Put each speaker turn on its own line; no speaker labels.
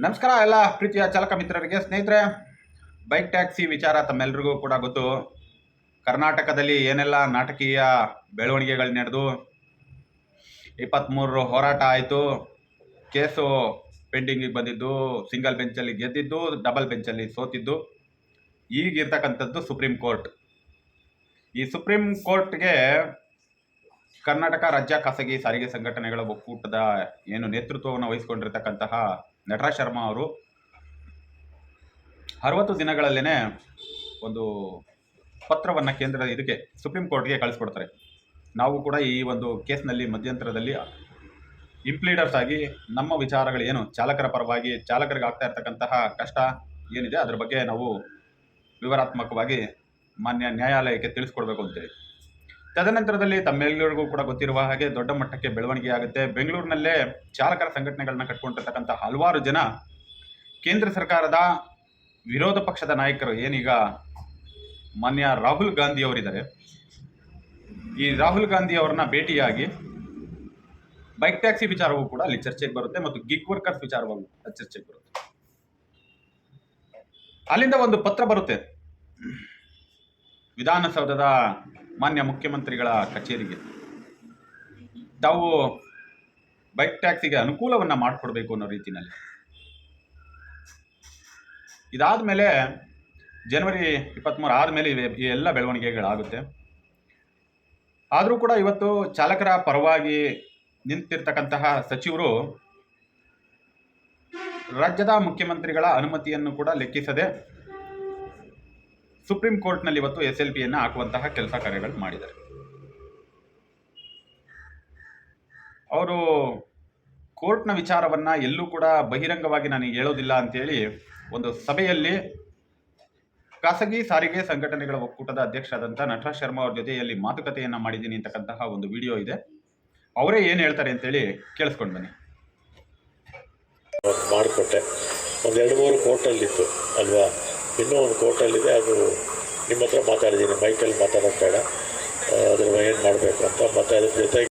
ನಮಸ್ಕಾರ ಎಲ್ಲ ಪ್ರೀತಿಯ ಚಾಲಕ ಮಿತ್ರರಿಗೆ. ಸ್ನೇಹಿತರೆ, ಬೈಕ್ ಟ್ಯಾಕ್ಸಿ ವಿಚಾರ ತಮ್ಮೆಲ್ಲರಿಗೂ ಕೂಡ ಗೊತ್ತು. ಕರ್ನಾಟಕದಲ್ಲಿ ಏನೆಲ್ಲ ನಾಟಕೀಯ ಬೆಳವಣಿಗೆಗಳು ನಡೆದು 23 ಹೋರಾಟ ಆಯಿತು. ಕೇಸು ಪೆಂಡಿಂಗಿಗೆ ಬಂದಿದ್ದು, ಸಿಂಗಲ್ ಬೆಂಚಲ್ಲಿ ಗೆದ್ದಿದ್ದು, ಡಬಲ್ ಬೆಂಚಲ್ಲಿ ಸೋತಿದ್ದು. ಈಗಿರ್ತಕ್ಕಂಥದ್ದು ಸುಪ್ರೀಂ ಕೋರ್ಟ್. ಈ ಸುಪ್ರೀಂ ಕೋರ್ಟ್ಗೆ ಕರ್ನಾಟಕ ರಾಜ್ಯ ಖಾಸಗಿ ಸಾರಿಗೆ ಸಂಘಟನೆಗಳ ಒಕ್ಕೂಟದ ನೇತೃತ್ವವನ್ನು ವಹಿಸಿಕೊಂಡಿರ್ತಕ್ಕಂತಹ ನಟರಾಜ್ ಶರ್ಮಾ ಅವರು 60 ದಿನಗಳಲ್ಲೇ ಒಂದು ಪತ್ರವನ್ನು ಇದಕ್ಕೆ ಸುಪ್ರೀಂ ಕೋರ್ಟ್ಗೆ ಕಳಿಸ್ಕೊಡ್ತಾರೆ. ನಾವು ಕೂಡ ಈ ಒಂದು ಕೇಸ್ನಲ್ಲಿ ಮಧ್ಯಂತರದಲ್ಲಿ ಇಂಪ್ಲೀಡರ್ಸ್ ಆಗಿ ನಮ್ಮ ವಿಚಾರಗಳು ಚಾಲಕರ ಪರವಾಗಿ ಚಾಲಕರಿಗೆ ಆಗ್ತಾ ಇರ್ತಕ್ಕಂತಹ ಕಷ್ಟ ಏನಿದೆ ಅದರ ಬಗ್ಗೆ ನಾವು ವಿವರಾತ್ಮಕವಾಗಿ ಮಾನ್ಯ ನ್ಯಾಯಾಲಯಕ್ಕೆ ತಿಳಿಸ್ಕೊಡ್ಬೇಕು ಅಂತೇಳಿ. ತದನಂತರದಲ್ಲಿ ತಮ್ಮೆಲ್ಲರಿಗೂ ಕೂಡ ಗೊತ್ತಿರುವ ಹಾಗೆ ದೊಡ್ಡ ಮಟ್ಟಕ್ಕೆ ಬೆಳವಣಿಗೆ ಆಗುತ್ತೆ. ಬೆಂಗಳೂರಿನಲ್ಲೇ ಚಾಲಕರ ಸಂಘಟನೆಗಳನ್ನ ಕಟ್ಕೊಂಡಿರ್ತಕ್ಕಂಥ ಹಲವಾರು ಜನ ಕೇಂದ್ರ ಸರ್ಕಾರದ ವಿರೋಧ ಪಕ್ಷದ ನಾಯಕರು ಏನೀಗ ಮಾನ್ಯ ರಾಹುಲ್ ಗಾಂಧಿ ಅವರಿದ್ದಾರೆ, ಈ ರಾಹುಲ್ ಗಾಂಧಿ ಅವರನ್ನ ಭೇಟಿಯಾಗಿ ಬೈಕ್ ಟ್ಯಾಕ್ಸಿ ವಿಚಾರವೂ ಕೂಡ ಅಲ್ಲಿ ಚರ್ಚೆಗೆ ಬರುತ್ತೆ ಮತ್ತು ಗಿಗ್ ವರ್ಕರ್ಸ್ ವಿಚಾರವೂ ಚರ್ಚೆಗೆ ಬರುತ್ತೆ. ಅಲ್ಲಿಂದ ಒಂದು ಪತ್ರ ಬರುತ್ತೆ ವಿಧಾನಸೌಧದ ಮಾನ್ಯ ಮುಖ್ಯಮಂತ್ರಿಗಳ ಕಚೇರಿಗೆ. ತಾವು ಬೈಕ್ ಟ್ಯಾಕ್ಸಿಗೆ ಅನುಕೂಲವನ್ನು ಮಾಡಿಕೊಡ್ಬೇಕು ಅನ್ನೋ ರೀತಿಯಲ್ಲಿ. ಇದಾದ ಮೇಲೆ ಜನವರಿ 23 ಆದಮೇಲೆ ಈ ಎಲ್ಲ ಬೆಳವಣಿಗೆಗಳಾಗುತ್ತೆ. ಆದರೂ ಕೂಡ ಇವತ್ತು ಚಾಲಕರ ಪರವಾಗಿ ನಿಂತಿರ್ತಕ್ಕಂತಹ ಸಚಿವರು ರಾಜ್ಯದ ಮುಖ್ಯಮಂತ್ರಿಗಳ ಅನುಮತಿಯನ್ನು ಕೂಡ ಲೆಕ್ಕಿಸದೆ ಸುಪ್ರೀಂ ಕೋರ್ಟ್ನಲ್ಲಿ ಇವತ್ತು SLPಯನ್ನು ಹಾಕುವಂತಹ ಕೆಲಸ ಕಾರ್ಯಗಳು ಮಾಡಿದ್ದಾರೆ. ಅವರು ಕೋರ್ಟ್ನ ವಿಚಾರವನ್ನು ಎಲ್ಲೂ ಕೂಡ ಬಹಿರಂಗವಾಗಿ ನಾನು ಹೇಳೋದಿಲ್ಲ ಅಂತೇಳಿ ಒಂದು ಸಭೆಯಲ್ಲಿ ಖಾಸಗಿ ಸಾರಿಗೆ ಸಂಘಟನೆಗಳ ಒಕ್ಕೂಟದ ಅಧ್ಯಕ್ಷರಾದಂಥ ನಟರಾಜ್ ಶರ್ಮಾ ಅವ್ರ ಜೊತೆಯಲ್ಲಿ ಮಾತುಕತೆಯನ್ನು ಮಾಡಿದ್ದೀನಿ ಅಂತಕ್ಕಂತಹ ಒಂದು ವಿಡಿಯೋ ಇದೆ. ಅವರೇ ಏನು ಹೇಳ್ತಾರೆ ಅಂತೇಳಿ ಕೇಳಿಸ್ಕೊಂಡು ಬನ್ನಿ.
ಮಾಡಿಕೊಟ್ಟೆ ಒಂದು 2-3 ಕೋರ್ಟಲ್ಲಿತ್ತು ಅಲ್ವಾ, ಇನ್ನೂ ಒಂದು ಕೋರ್ಟಲ್ಲಿದೆ. ಅದು ನಿಮ್ಮ ಹತ್ರ ಮಾತಾಡಿದ್ದೀನಿ, ಮೈಕಲ್ಲಿ ಮಾತಾಡೋದು ಬೇಡ, ಅದ್ರ ಏನು ಮಾಡಬೇಕು ಅಂತ. ಮತ್ತು ಅದ್ರ ಜೊತೆಗೆ